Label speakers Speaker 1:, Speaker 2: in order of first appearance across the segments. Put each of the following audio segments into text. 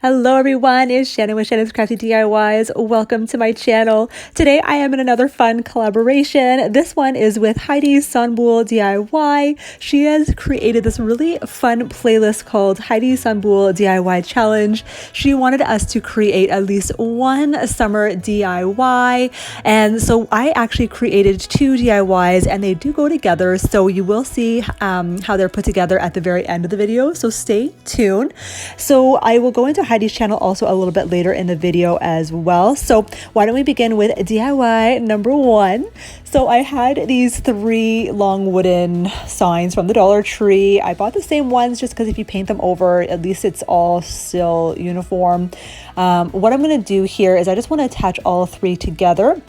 Speaker 1: Hello everyone, it's Shannon with ShannonscraftyDIYs. Welcome to my channel. Today I am in another fun collaboration. This one is with Heidi Sonboul DIY. She has created this really fun playlist called Heidi Sonboul DIY Challenge. She wanted us to create at least one summer DIY, and so I actually created two DIYs and they do go together, so you will see how they're put together at the very end of the video, so stay tuned. So I will go into Heidi's channel also a little bit later in the video as well. So why don't we begin with DIY number one. So I had these three long wooden signs from the Dollar Tree. I bought the same ones just because if you paint them over, at least it's all still uniform. What I'm going to do here is I just want to attach all three together.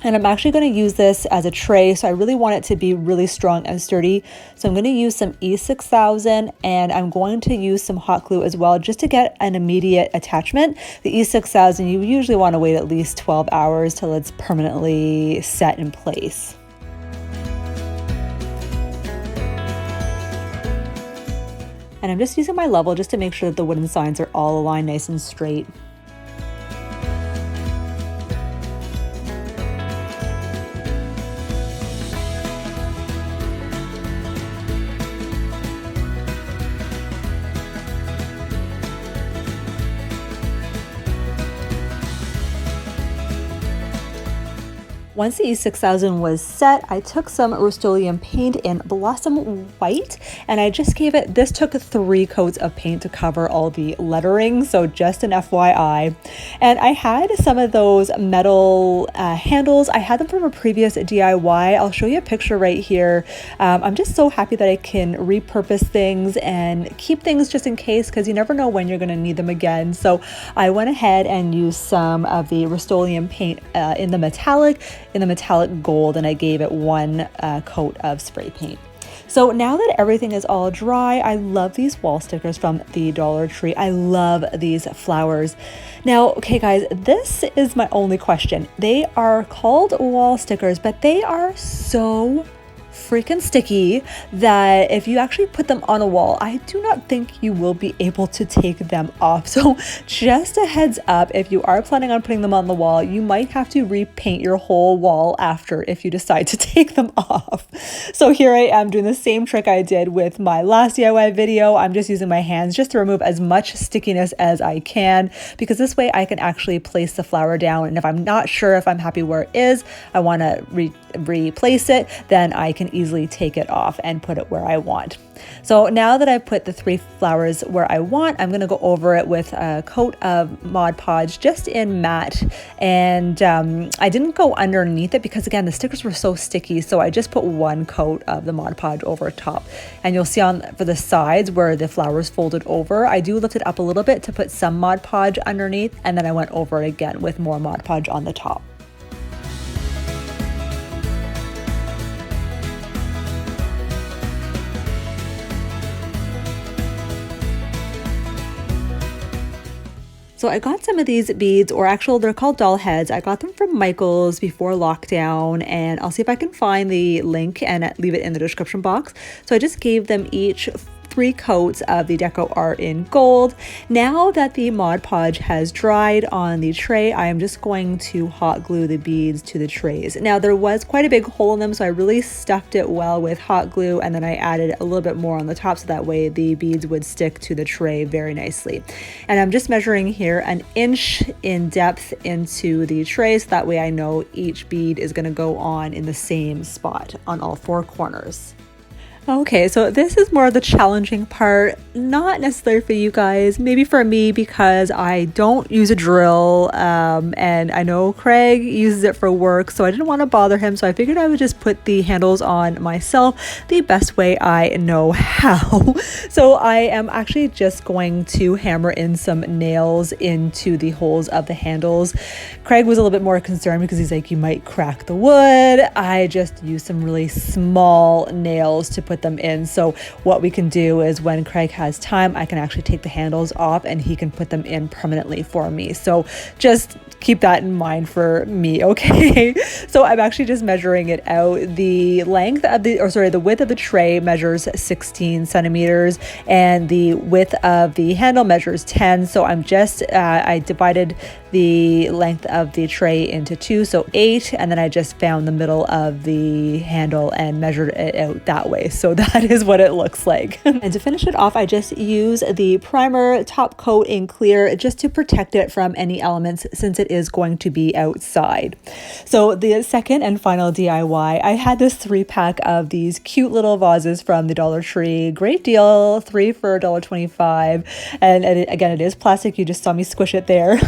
Speaker 1: And I'm actually going to use this as a tray, so I really want it to be really strong and sturdy. So I'm going to use some E6000 and I'm going to use some hot glue as well just to get an immediate attachment. The E6000, you usually want to wait at least 12 hours till it's permanently set in place. And I'm just using my level just to make sure that the wooden signs are all aligned nice and straight. Once the E6000 was set, I took some Rust-Oleum paint in Blossom White, and I just gave it, this took 3 coats of paint to cover all the lettering, so just an FYI. And I had some of those metal handles. I had them from a previous DIY. I'll show you a picture right here. I'm just so happy that I can repurpose things and keep things just in case, because you never know when you're going to need them again. So I went ahead and used some of the Rust-Oleum paint in the metallic gold, and I gave it 1 coat of spray paint. So now that everything is all dry, I love these wall stickers from the Dollar Tree. I love these flowers. Now, okay guys, this is my only question. They are called wall stickers, but they are so freaking sticky that if you actually put them on a wall, I do not think you will be able to take them off. So just a heads up, if you are planning on putting them on the wall, you might have to repaint your whole wall after if you decide to take them off. So here I am doing the same trick I did with my last DIY video. I'm just using my hands just to remove as much stickiness as I can, because this way I can actually place the flower down, and if I'm not sure if I'm happy where it is, I want to replace it, then I can easily take it off and put it where I want. So now that I've put the 3 flowers where I want, I'm going to go over it with a coat of Mod Podge just in matte, and I didn't go underneath it because again the stickers were so sticky, so I just put 1 coat of the Mod Podge over top. And you'll see for the sides where the flowers folded over, I do lift it up a little bit to put some Mod Podge underneath, and then I went over it again with more Mod Podge on the top. So I got some of these beads, or they're called doll heads. I got them from Michael's before lockdown, and I'll see if I can find the link and leave it in the description box. So I just gave them each 3 coats of the Deco Art in Gold. Now that the Mod Podge has dried on the tray, I am just going to hot glue the beads to the trays. Now there was quite a big hole in them, so I really stuffed it well with hot glue, and then I added a little bit more on the top so that way the beads would stick to the tray very nicely. And I'm just measuring here 1 inch in depth into the tray, so that way I know each bead is going to go on in the same spot on all 4 corners. Okay, so this is more of the challenging part, not necessarily for you guys, maybe for me because I don't use a drill, and I know Craig uses it for work, so I didn't want to bother him, so I figured I would just put the handles on myself the best way I know how. So I am actually just going to hammer in some nails into the holes of the handles. Craig was a little bit more concerned because he's like, you might crack the wood. I just used some really small nails to put them in. So what we can do is when Craig has time, I can actually take the handles off and he can put them in permanently for me. So just keep that in mind for me, okay? So I'm actually just measuring it out. The length of the width of the tray measures 16 centimeters and the width of the handle measures 10. So I'm just, I divided the length of the tray into 2, so 8, and then I just found the middle of the handle and measured it out that way. So that is what it looks like. And to finish it off, I just use the primer top coat in clear just to protect it from any elements since it is going to be outside. So the second and final DIY, I had this 3-pack of these cute little vases from the Dollar Tree. Great deal, 3 for $1.25. And again, it is plastic. You just saw me squish it there.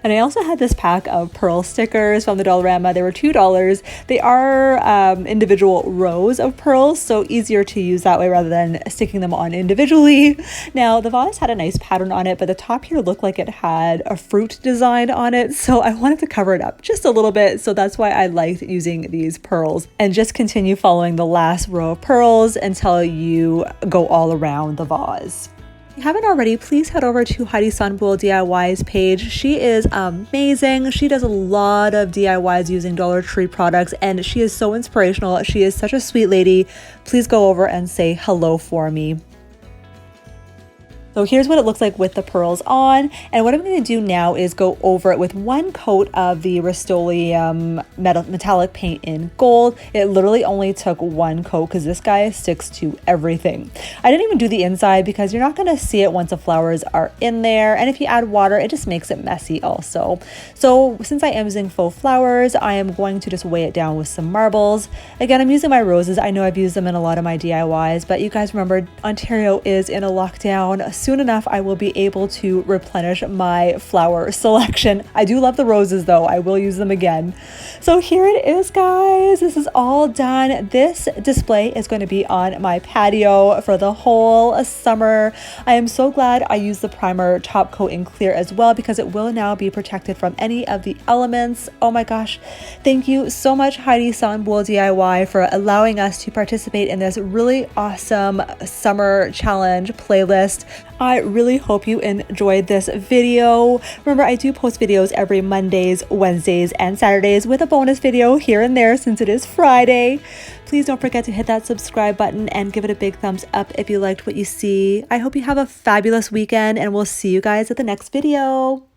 Speaker 1: And I also had this pack of pearl stickers from the Dollarama. They were $2. They are individual rows of pearls, so easier to use that way rather than sticking them on individually. Now, the vase had a nice pattern on it, but the top here looked like it had a fruit design on it, so I wanted to cover it up just a little bit, so that's why I liked using these pearls. And just continue following the last row of pearls until you go all around the vase. If you haven't already, please head over to Heidi Sonboul DIYs page. She is amazing. She does a lot of DIYs using Dollar Tree products, and she is so inspirational. She is such a sweet lady. Please go over and say hello for me. So here's what it looks like with the pearls on. And what I'm going to do now is go over it with 1 coat of the Rust-Oleum metallic paint in gold. It literally only took 1 coat because this guy sticks to everything. I didn't even do the inside because you're not going to see it once the flowers are in there. And if you add water, it just makes it messy also. So since I am using faux flowers, I am going to just weigh it down with some marbles. Again, I'm using my roses. I know I've used them in a lot of my DIYs, but you guys remember Ontario is in a lockdown. Soon enough, I will be able to replenish my flower selection. I do love the roses though. I will use them again. So here it is, guys. This is all done. This display is going to be on my patio for the whole summer. I am so glad I used the primer top coat in clear as well because it will now be protected from any of the elements. Oh my gosh. Thank you so much, Heidi Sonboul DIY, for allowing us to participate in this really awesome summer challenge playlist. I really hope you enjoyed this video. Remember, I do post videos every Mondays, Wednesdays, and Saturdays with a bonus video here and there since it is Friday. Please don't forget to hit that subscribe button and give it a big thumbs up if you liked what you see. I hope you have a fabulous weekend, and we'll see you guys at the next video.